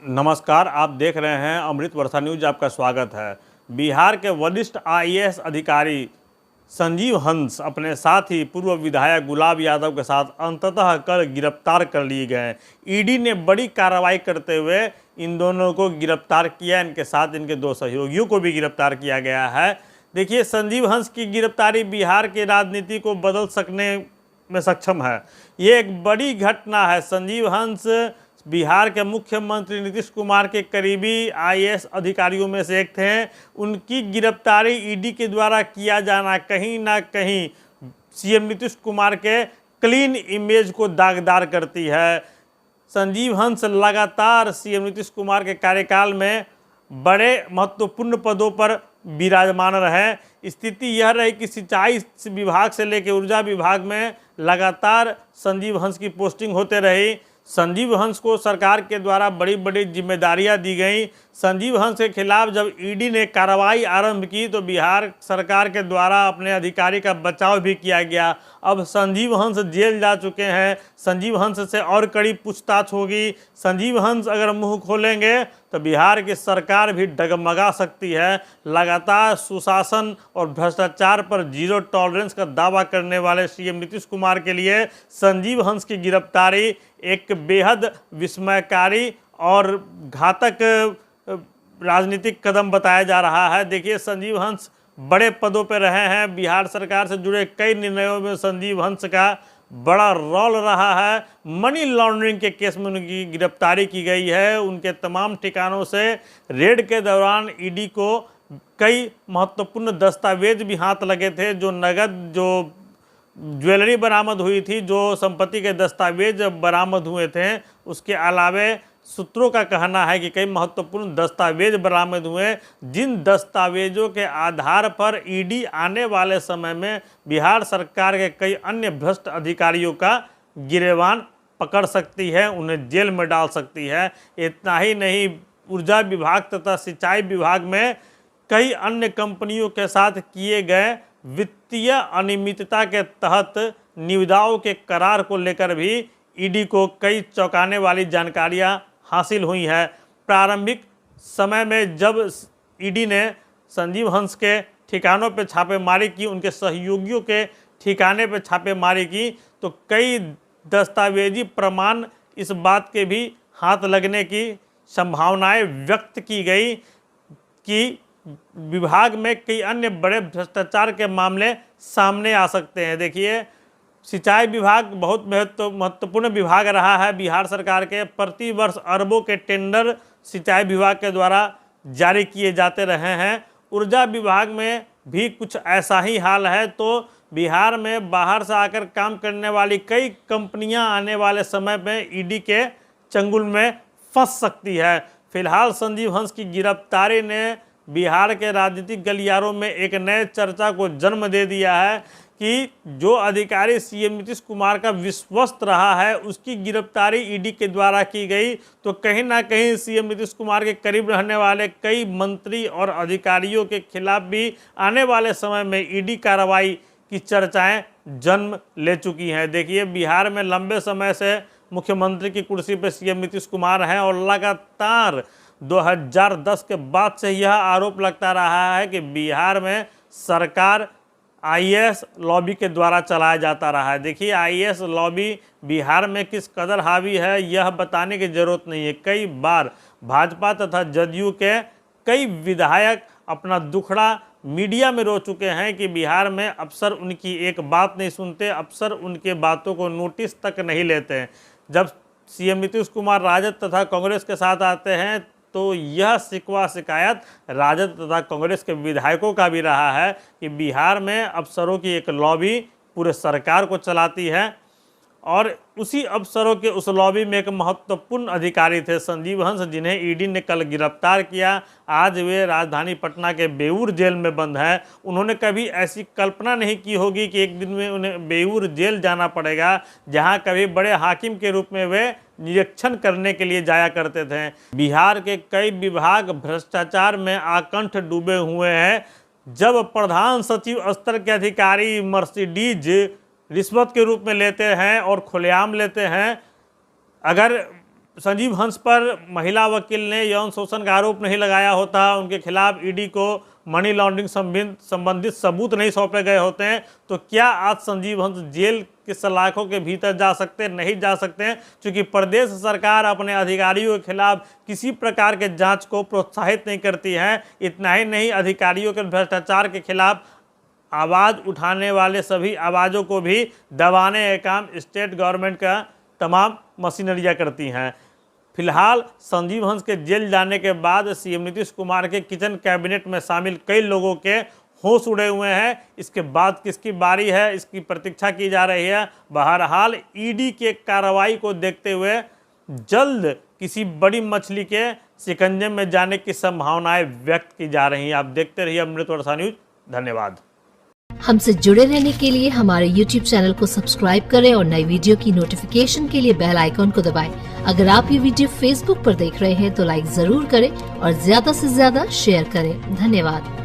नमस्कार, आप देख रहे हैं अमृत वर्षा न्यूज। आपका स्वागत है। बिहार के वरिष्ठ आईएएस अधिकारी संजीव हंस अपने साथ ही पूर्व विधायक गुलाब यादव के साथ अंततः कल गिरफ्तार कर लिए गए। ईडी ने बड़ी कार्रवाई करते हुए इन दोनों को गिरफ्तार किया। इनके साथ इनके दो सहयोगियों को भी गिरफ्तार किया गया है। देखिए, संजीव हंस की गिरफ्तारी बिहार की राजनीति को बदल सकने में सक्षम है। ये एक बड़ी घटना है। संजीव हंस बिहार के मुख्यमंत्री नीतीश कुमार के करीबी आईएएस अधिकारियों में से एक थे। उनकी गिरफ्तारी ईडी के द्वारा किया जाना कहीं ना कहीं सीएम नीतीश कुमार के क्लीन इमेज को दागदार करती है। संजीव हंस लगातार सीएम नीतीश कुमार के कार्यकाल में बड़े महत्वपूर्ण पदों पर विराजमान रहे। स्थिति यह रही कि सिंचाई विभाग से लेकर ऊर्जा विभाग में लगातार संजीव हंस की पोस्टिंग होते रही। संजीव हंस को सरकार के द्वारा बड़ी बड़ी जिम्मेदारियां दी गई। संजीव हंस के खिलाफ जब ईडी ने कार्रवाई आरंभ की तो बिहार सरकार के द्वारा अपने अधिकारी का बचाव भी किया गया। अब संजीव हंस जेल जा चुके हैं। संजीव हंस से और कड़ी पूछताछ होगी। संजीव हंस अगर मुंह खोलेंगे तो बिहार की सरकार भी डगमगा सकती है। लगातार सुशासन और भ्रष्टाचार पर जीरो टॉलरेंस का दावा करने वाले सीएम नीतीश कुमार के लिए संजीव हंस की गिरफ्तारी एक बेहद विस्मयकारी और घातक राजनीतिक कदम बताया जा रहा है। देखिए, संजीव हंस बड़े पदों पर रहे हैं। बिहार सरकार से जुड़े कई निर्णयों में संजीव हंस का बड़ा रोल रहा है। मनी लॉन्ड्रिंग के केस में उनकी गिरफ्तारी की गई है। उनके तमाम ठिकानों से रेड के दौरान ईडी को कई महत्वपूर्ण दस्तावेज भी हाथ लगे थे। जो नगद, जो ज्वेलरी बरामद हुई थी, जो संपत्ति के दस्तावेज बरामद हुए थे, उसके अलावे सूत्रों का कहना है कि कई महत्वपूर्ण दस्तावेज बरामद हुए, जिन दस्तावेजों के आधार पर ईडी आने वाले समय में बिहार सरकार के कई अन्य भ्रष्ट अधिकारियों का गिरेबान पकड़ सकती है, उन्हें जेल में डाल सकती है। इतना ही नहीं, ऊर्जा विभाग तथा सिंचाई विभाग में कई अन्य कंपनियों के साथ किए गए वित्तीय अनियमितता के तहत निविदाओं के करार को लेकर भी ईडी को कई चौंकाने वाली जानकारियां हासिल हुई है। प्रारंभिक समय में जब ईडी ने संजीव हंस के ठिकानों पर छापेमारी की, उनके सहयोगियों के ठिकाने पर छापेमारी की, तो कई दस्तावेजी प्रमाण इस बात के भी हाथ लगने की संभावनाएं व्यक्त की गई कि विभाग में कई अन्य बड़े भ्रष्टाचार के मामले सामने आ सकते हैं। देखिए, सिंचाई विभाग बहुत महत्वपूर्ण विभाग रहा है बिहार सरकार के। प्रति वर्ष अरबों के टेंडर सिंचाई विभाग के द्वारा जारी किए जाते रहे हैं। ऊर्जा विभाग में भी कुछ ऐसा ही हाल है। तो बिहार में बाहर से आकर काम करने वाली कई कंपनियां आने वाले समय में ईडी के चंगुल में फंस सकती है। फिलहाल संजीव हंस की गिरफ्तारी ने बिहार के राजनीतिक गलियारों में एक नए चर्चा को जन्म दे दिया है कि जो अधिकारी सीएम नीतीश कुमार का विश्वस्त रहा है, उसकी गिरफ्तारी ईडी के द्वारा की गई, तो कहीं ना कहीं सीएम नीतीश कुमार के करीब रहने वाले कई मंत्री और अधिकारियों के खिलाफ भी आने वाले समय में ईडी कार्रवाई की चर्चाएं जन्म ले चुकी हैं। देखिए, बिहार में लंबे समय से मुख्यमंत्री की कुर्सी पर सीएम नीतीश कुमार हैं और लगातार 2010 के बाद से यह आरोप लगता रहा है कि बिहार में सरकार आईएएस लॉबी के द्वारा चलाया जाता रहा है। देखिए, आईएएस लॉबी बिहार में किस कदर हावी है यह बताने की जरूरत नहीं है। कई बार भाजपा तथा जदयू के कई विधायक अपना दुखड़ा मीडिया में रो चुके हैं कि बिहार में अफसर उनकी एक बात नहीं सुनते, अफसर उनके बातों को नोटिस तक नहीं लेते। जब सीएम नीतीश कुमार राजद तथा कांग्रेस के साथ आते हैं तो यह शिकवा शिकायत राजद तथा कांग्रेस के विधायकों का भी रहा है कि बिहार में अफसरों की एक लॉबी पूरे सरकार को चलाती है। और उसी अफसरों के उस लॉबी में एक महत्वपूर्ण अधिकारी थे संजीव हंस, जिन्हें ईडी ने कल गिरफ्तार किया। आज वे राजधानी पटना के बेऊर जेल में बंद हैं। उन्होंने कभी ऐसी कल्पना नहीं की होगी कि एक दिन में उन्हें बेऊर जेल जाना पड़ेगा, जहां कभी बड़े हाकिम के रूप में वे निरीक्षण करने के लिए जाया करते थे। बिहार के कई विभाग भ्रष्टाचार में आकंठ डूबे हुए हैं। जब प्रधान सचिव स्तर के अधिकारी मर्सिडीज रिश्वत के रूप में लेते हैं और खुलेआम लेते हैं, अगर संजीव हंस पर महिला वकील ने यौन शोषण का आरोप नहीं लगाया होता, उनके खिलाफ ईडी को मनी लॉन्ड्रिंग संबंधित सबूत नहीं सौंपे गए होते हैं, तो क्या आज संजीव हंस जेल के सलाखों के भीतर जा सकते? नहीं जा सकते हैं, क्योंकि प्रदेश सरकार अपने अधिकारियों के खिलाफ किसी प्रकार के जांच को प्रोत्साहित नहीं करती है। इतना ही नहीं, अधिकारियों के भ्रष्टाचार के खिलाफ आवाज़ उठाने वाले सभी आवाज़ों को भी दबाने का काम स्टेट गवर्नमेंट का तमाम मशीनरियाँ करती हैं। फिलहाल संजीव हंस के जेल जाने के बाद सीएम नीतीश कुमार के किचन कैबिनेट में शामिल कई लोगों के होश उड़े हुए हैं। इसके बाद किसकी बारी है, इसकी प्रतीक्षा की जा रही है। बहरहाल ईडी के कार्रवाई को देखते हुए जल्द किसी बड़ी मछली के शिकंजे में जाने की संभावनाएं व्यक्त की जा रही हैं। आप देखते रहिए अमृत वर्षा न्यूज। धन्यवाद। हमसे जुड़े रहने के लिए हमारे YouTube चैनल को सब्सक्राइब करें और नई वीडियो की नोटिफिकेशन के लिए बेल आइकॉन को दबाएं। अगर आप ये वीडियो Facebook पर देख रहे हैं तो लाइक जरूर करें और ज्यादा से ज्यादा शेयर करें। धन्यवाद।